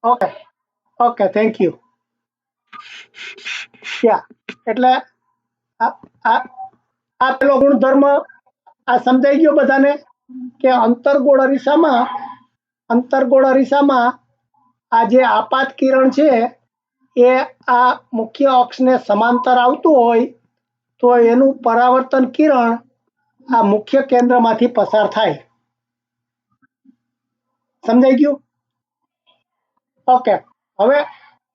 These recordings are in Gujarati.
Okay okay thank you. Yeah એટલે આ આ આ પેલો ગુણધર્મ આ સમજાઈ ગયો બધાને કે અંતર્ગોળ અરીસામાં આ જે આપાત કિરણ છે એ આ મુખ્ય અક્ષને સમાંતર આવતું હોય તો એનું પરાવર્તન કિરણ આ મુખ્ય કેન્દ્રમાંથી પસાર થાય. સમજાઈ ગયું? ઓકે. હવે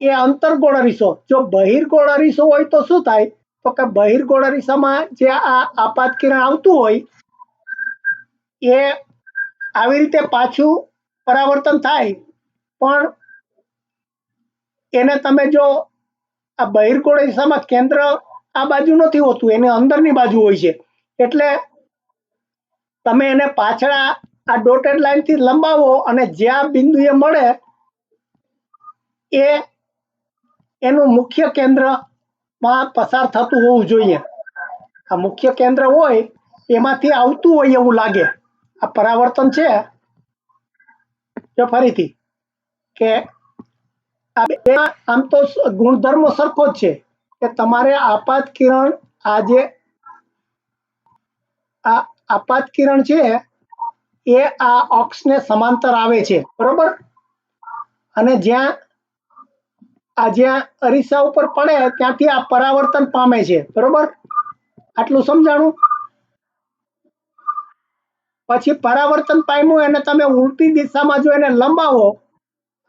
એ અંતર્ગોળ અરીસો, જો બહિર્ગોળ અરીસો હોય તો શું થાય? તો કે બહિર્ગોળ અરીસામાં જે આ આપાત કિરણ આવતું હોય એ આવી રીતે પાછું પરાવર્તન થાય, પણ એને તમે જો આ બહિર્ગોળ અરીસામાં કેન્દ્ર આ બાજુ નથી હોતું, એને અંદરની બાજુ હોય છે. એટલે તમે એને પાછળ આ ડોટેડ લાઈનથી લંબાવો અને જ્યાં બિંદુએ મળે એ એનું મુખ્ય કેન્દ્રમાં પસાર થતું હોવું જોઈએ. આ મુખ્ય કેન્દ્ર હોય એમાંથી આવતું હોય એવું લાગે. આ પરાવર્તન છે જો ફરીથી કે આમ તો ગુણધર્મો સરખો જ છે કે તમારે આપાત કિરણ આ આપાત કિરણ છે એ આ અક્ષને સમાંતર આવે છે, બરોબર? અને જ્યાં અરીસા ઉપર પડે ત્યાંથી આ પરાવર્તન પામે છે, બરોબર? આટલું સમજાણું? પછી પરાવર્તન પામ્યું એને તમે ઉલટી દિશામાં જો એને લંબાવો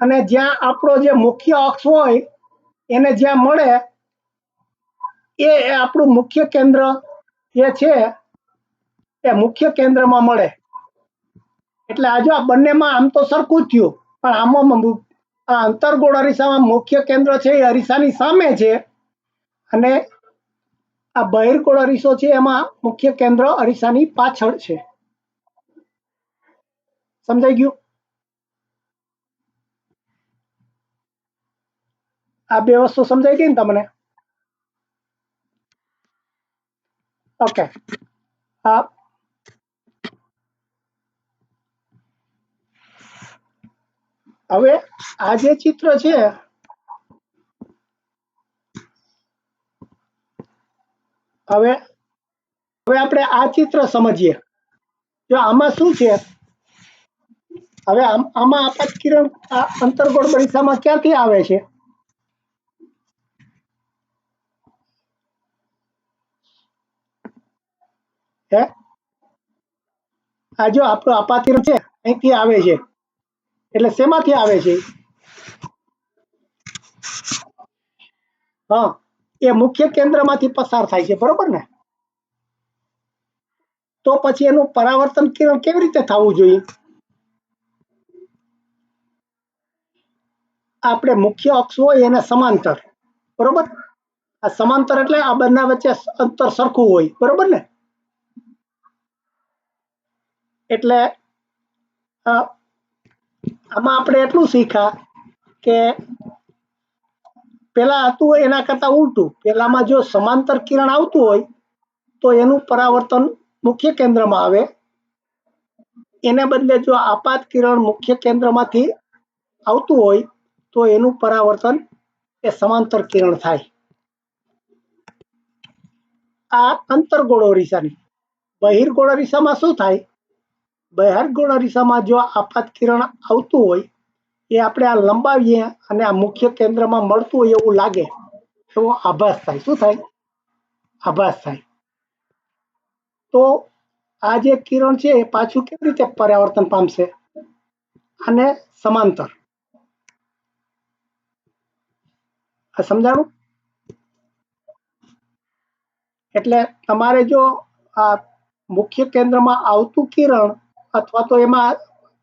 અને જ્યાં આપણો જે મુખ્ય અક્ષ હોય એને જ્યાં મળે એ આપણું મુખ્ય કેન્દ્ર જે છે એ મુખ્ય કેન્દ્રમાં મળે. એટલે આ જો આ બંનેમાં આમ તો સરખું જ થયું, પણ આમાં આ અંતર્ગોળ અરીસામાં મુખ્ય કેન્દ્ર છે એ અરીસાની સામે છે અને આ બહિર્ગોળ અરીસો છે એમાં મુખ્ય કેન્દ્ર અરીસાની પાછળ છે. સમજાઈ ગયું? આ બે વસ્તુ સમજાઈ ગઈ ને તમને? ઓકે. હવે આ જે ચિત્ર છે હવે આપણે આ ચિત્ર સમજીએ. જો આમાં શું છે, હવે આમાં આપાત કિરણ અંતર્ગોળ અરીસામાં ક્યાંથી આવે છે? હે, આ જો આપણો આપાત કિરણ છે અહીંથી આવે છે, એટલે શેમાંથી આવે છે? હા, એ મુખ્ય કેન્દ્રમાંથી પસાર થાય છે, બરોબર ને? તો પછી એનું પરાવર્તન કિરણ કેવી રીતે થવું જોઈએ? આપણે મુખ્ય અક્ષ હોય એને સમાંતર, બરોબર? આ સમાંતર એટલે આ બંને વચ્ચે અંતર સરખું હોય, બરોબર ને? એટલે આમાં આપણે એટલું શીખ્યા કે પેલા હતું એના કરતા ઉલટું. પેલામાં જો સમાંતર કિરણ આવતું હોય તો એનું પરાવર્તન મુખ્ય કેન્દ્રમાં આવે, એને બદલે જો આપાત કિરણ મુખ્ય કેન્દ્રમાંથી આવતું હોય તો એનું પરાવર્તન એ સમાંતર કિરણ થાય. આ અંતર્ગોળ અરીસાની. બહિર્ગોળ અરીસામાં શું થાય? બહિર્ગોળ અરીસામાં જો આપાત કિરણ આવતું હોય એ આપણે આ લંબાવીએ અને આ મુખ્ય કેન્દ્રમાં મળતું હોય એવું લાગે, એવો આભાસ થાય. શું થાય? આભાસ થાય. તો આ જે કિરણ છે એ પાછું કેવી રીતે પરાવર્તન પામશે? અને સમાંતર. આ સમજાણું? એટલે તમારે જો આ મુખ્ય કેન્દ્રમાં આવતું કિરણ અથવા તો એમાં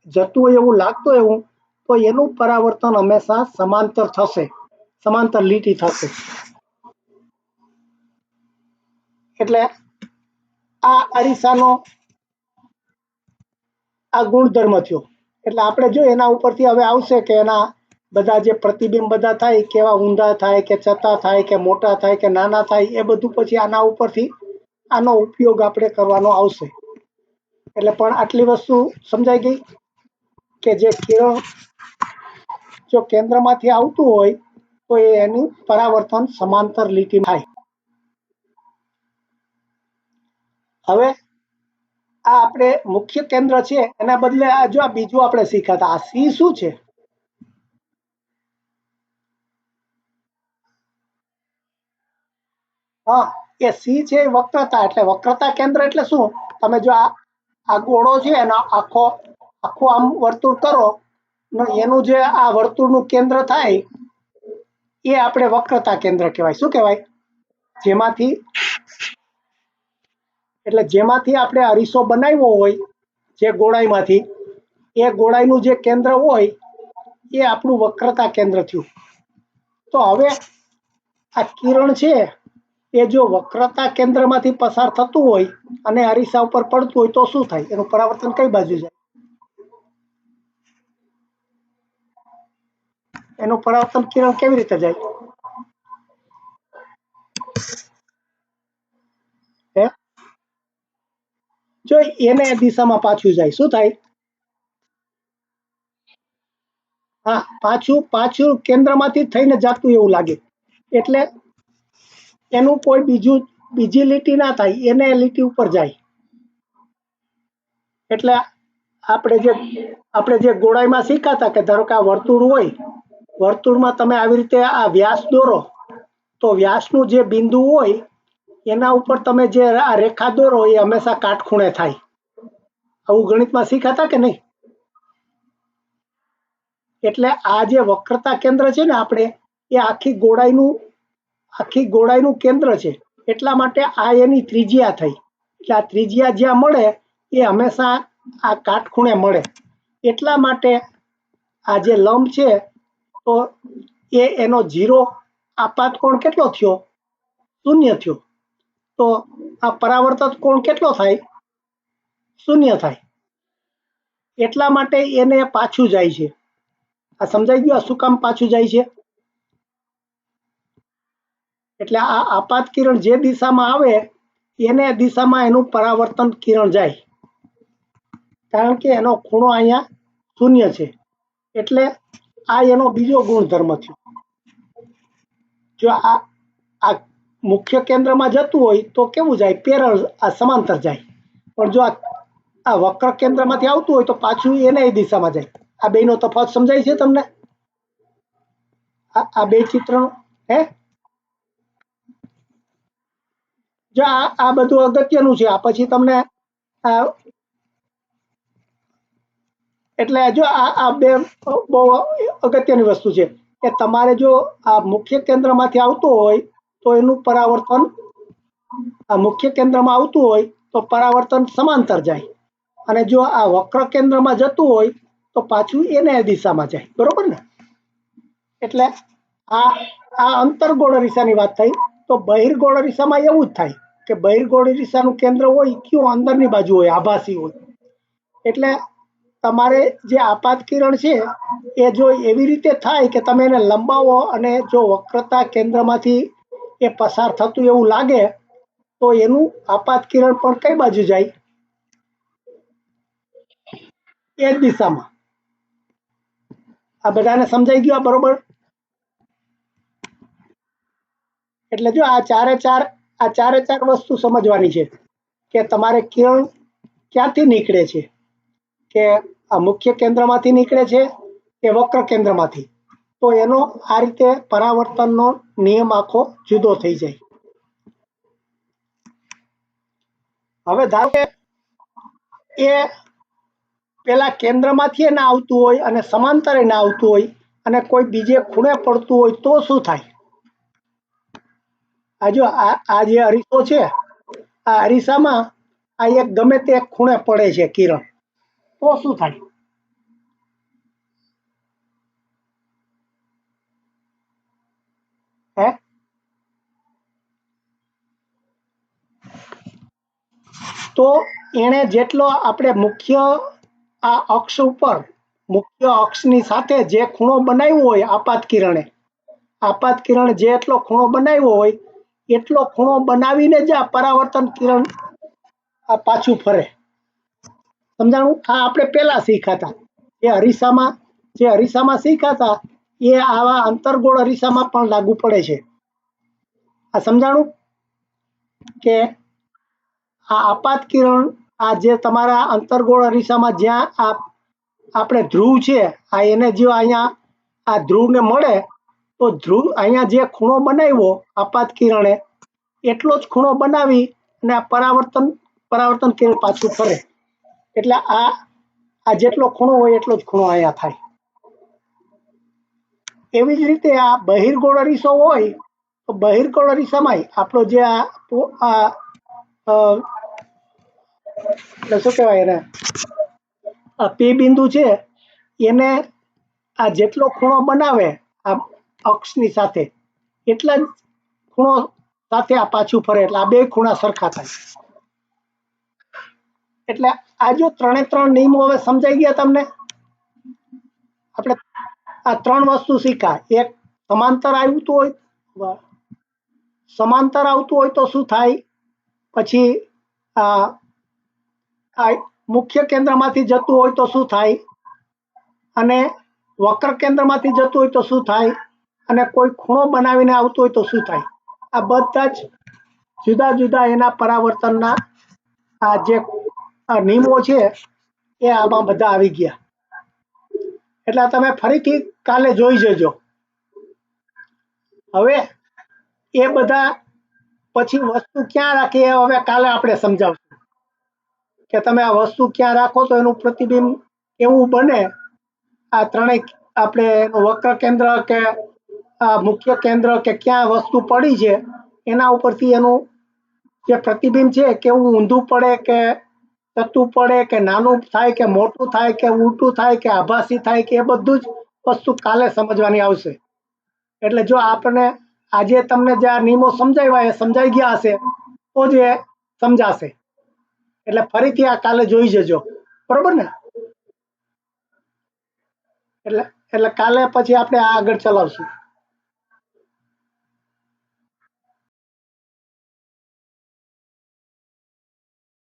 જતું હોય એવું લાગતું એવું, તો એનું પરાવર્તન હંમેશા સમાંતર થશે, સમાંતર લીટી થશે. એટલે આ અરીસાનો આ ગુણધર્મ થયો. એટલે આપણે જો એના ઉપરથી હવે આવશે કે એના બધા જે પ્રતિબિંબ બધા થાય કેવા ઊંધા થાય કે ચતા થાય કે મોટા થાય કે નાના થાય, એ બધું પછી આના ઉપરથી આનો ઉપયોગ આપણે કરવાનો આવશે. એટલે પણ આટલી વસ્તુ સમજાઈ ગઈ કે જે કિરણ જો કેન્દ્રમાંથી આવતું હોય તો એનું પરાવર્તન સમાંતર લીટીમાં થાય. હવે આ આપણે મુખ્ય કેન્દ્ર છે એના બદલે આ જો આ બીજું આપણે શીખ્યા આ સી શું છે? હા, એ સી છે એ વક્રતા. એટલે વક્રતા કેન્દ્ર એટલે શું? તમે જો આ ગોળો છે એનો આખો આખું આમ વર્તુળ કરો ને એનું જે આ વર્તુળનું કેન્દ્ર થાય એ આપણે વક્રતા કેન્દ્ર કહેવાય. શું કહેવાય? જેમાંથી જેમાંથી આપણે અરીસો બનાવ્યો હોય જે ગોળાઈમાંથી, એ ગોળાઈનું જે કેન્દ્ર હોય એ આપણું વક્રતા કેન્દ્ર થયું. તો હવે આ કિરણ છે એ જો વક્રતા કેન્દ્રમાંથી પસાર થતું હોય અને અરીસા ઉપર પડતું હોય તો શું થાય? એનું પરાવર્તન કઈ બાજુ જાય? એનું પરાવર્તન કિરણ કેવી રીતે જાય? હે, જો એને દિશામાં પાછું જાય શું થાય? હા, પાછું પાછું કેન્દ્રમાંથી થઈને જતું એવું લાગે. એટલે એનું કોઈ બીજી લીટી ના થાય, એને લીટી ઉપર જાય. એટલે આપણે જે ગોળાઈમાં શીખાતા કે ધારો કે આ વર્તુળ હોય, વર્તુળમાં તમે આવી રીતે આ વ્યાસ દોરો તો વ્યાસનું જે બિંદુ હોય એના ઉપર તમે જે આ રેખા દોરો એ હંમેશા કાટખૂણે થાય. આવું ગણિતમાં શીખાતા કે નહીં? એટલે આ જે વક્રતા કેન્દ્ર છે ને આપણે એ આખી ગોળાઈનું કેન્દ્ર છે. એટલા માટે આ એની ત્રિજ્યા થઈ. એટલે આ ત્રિજ્યા જ્યાં મળે એ હંમેશા આ કાટખૂણે મળે. એટલા માટે આ જે લંબ છે તો એનો 0 આપાત કોણ કેટલો થયો? 0 થયો. તો આ પરાવર્તક કોણ કેટલો થાય? 0 થાય. એટલા માટે એને પાછું જાય છે. આ સમજાઈ ગયું શું કામ પાછું જાય છે? એટલે આ આપાત કિરણ જે દિશામાં આવે એને દિશામાં એનું પરાવર્તન કિરણ જાય, કારણ કે એનો ખૂણો અહીંયા 0 છે. એટલે આ એનો બીજો ગુણધર્મ થયો. જો આ મુખ્ય કેન્દ્રમાં જતું હોય તો કેવું જાય? પેરલ, આ સમાંતર જાય. પણ જો આ વક્ર કેન્દ્રમાંથી આવતું હોય તો પાછું એને દિશામાં જાય. આ બેનો તફાવત સમજાય છે તમને? આ બે ચિત્ર હે, જો આ બધું અગત્યનું છે. આ પછી તમને એટલે જો આ બે બહુ અગત્યની વસ્તુ છે કે તમારે જો આ મુખ્ય કેન્દ્રમાંથી આવતું હોય તો એનું પરાવર્તન આ મુખ્ય કેન્દ્રમાં આવતું હોય તો પરાવર્તન સમાંતર જાય, અને જો આ વક્ર કેન્દ્રમાં જતું હોય તો પાછું એને દિશામાં જાય. બરોબર ને? એટલે આ અંતર્ગોળ અરીસાની વાત થઈ. તો બહિર્ગોળ અરીસામાં એવું જ થાય કે બહિર્ગોળ અરીસાનું કેન્દ્ર હોય કયું? અંદરની બાજુ હોય, આભાસી હોય. એટલે તમારે જે આપાત કિરણ છે એ જો એવી રીતે થાય કે તમે એને લંબાવો અને જો વક્રતા કેન્દ્રમાંથી એ પસાર થતું એવું લાગે તો એનું આપાત કિરણ પણ કઈ બાજુ જાય? એ જ દિશામાં. આ બધાને સમજાઈ ગયું બરોબર? એટલે જો આ ચારે ચાર વસ્તુ સમજવાની છે કે તમારે કિરણ ક્યાંથી નીકળે છે, કે આ મુખ્ય કેન્દ્રમાંથી નીકળે છે કે વક્ર કેન્દ્રમાંથી. તો એનો આ રીતે પરાવર્તનનો નિયમ આખો જુદો થઈ જાય. હવે ધારો કે એ પેલા કેન્દ્રમાંથી ના આવતું હોય અને સમાંતરે ના આવતું હોય અને કોઈ બીજે ખૂણે પડતું હોય તો શું થાય? આ જો આ જે અરીસો છે, આ અરીસામાં આ એક ગમે તે ખૂણે પડે છે કિરણ, તો શું થાય? હે, તો એને જેટલો આપણે મુખ્ય આ અક્ષ ઉપર મુખ્ય અક્ષની સાથે જે ખૂણો બનાવ્યો હોય આપાત કિરણ જેટલો ખૂણો બનાવ્યો હોય એટલો ખૂણો બનાવીને જ આ પરાવર્તન કિરણ આ પાછું ફરે. સમજાણું? આ આપણે પેલા શીખાતા જે અરીસામાં શીખાતા એ આવા અંતર્ગોળ અરીસામાં પણ લાગુ પડે છે. આ સમજાણું કે આ આપાત કિરણ, આ જે તમારા અંતર્ગોળ અરીસામાં જ્યાં આપણે ધ્રુવ છે, આ એને જો અહીંયા આ ધ્રુવને મળે તો ધ્રુવ અહીંયા જે ખૂણો બનાવ્યો આપાત કિરણે એટલો જ ખૂણો બનાવી અને આ પરાવર્તન કિરણ પાછું ફરે, એટલે આ જેટલો ખૂણો હોય એટલો જ ખૂણો અહીંયા થાય. એવી જ રીતે આ બહિર્ગોળ અરીસો હોય તો બહિર્ગોળ અરીસામાં આપણો જે શું કહેવાય એને પી બિંદુ છે એને આ જેટલો ખૂણો બનાવે આ અક્ષની સાથે એટલા જ ખૂણો સાથે આ પાછું ફરે, એટલે આ બે ખૂણા સરખા થાય. એટલે આ જો 3 નિયમો હવે સમજાઈ ગયા તમને. આપણે આ 3 વસ્તુ શીખ્યા. એક સમાંતર આવતું હોય તો શું થાય, પછી આ મુખ્ય કેન્દ્રમાંથી જતું હોય તો શું થાય, અને વક્ર કેન્દ્રમાંથી જતું હોય તો શું થાય, અને કોઈ ખૂણો બનાવીને આવતું હોય તો શું થાય. આ બધા જ જુદા જુદા એના પરાવર્તનના આ જે નિયમો છે એ આમાં બધા આવી ગયા. એટલે તમે ફરીથી કાલે જોઈ જજો. હવે એ બધા પછી વસ્તુ ક્યાં રાખી એ હવે કાલે આપણે સમજાવશું કે તમે આ વસ્તુ ક્યાં રાખો તો એનું પ્રતિબિંબ એવું બને. આ ત્રણેય આપણે વક્ર કેન્દ્ર કે મુખ્ય કેન્દ્ર કે ક્યાં વસ્તુ પડી છે એના ઉપરથી એનું જે પ્રતિબિંબ છે કેવું ઊંધું પડે કે ચત્તું પડે કે નાનું થાય કે મોટું થાય કે ઉલટું થાય કે આભાસી થાય કે એ બધું જ વસ્તુ કાલે સમજવાની આવશે. એટલે જો આપણે આજે તમને જે આ નિયમો સમજાવ્યા એ સમજાઈ ગયા હશે તો જ એ સમજાશે. એટલે ફરીથી આ કાલે જોઈ જજો, બરોબર ને. એટલે કાલે પછી આપણે આગળ ચલાવશું.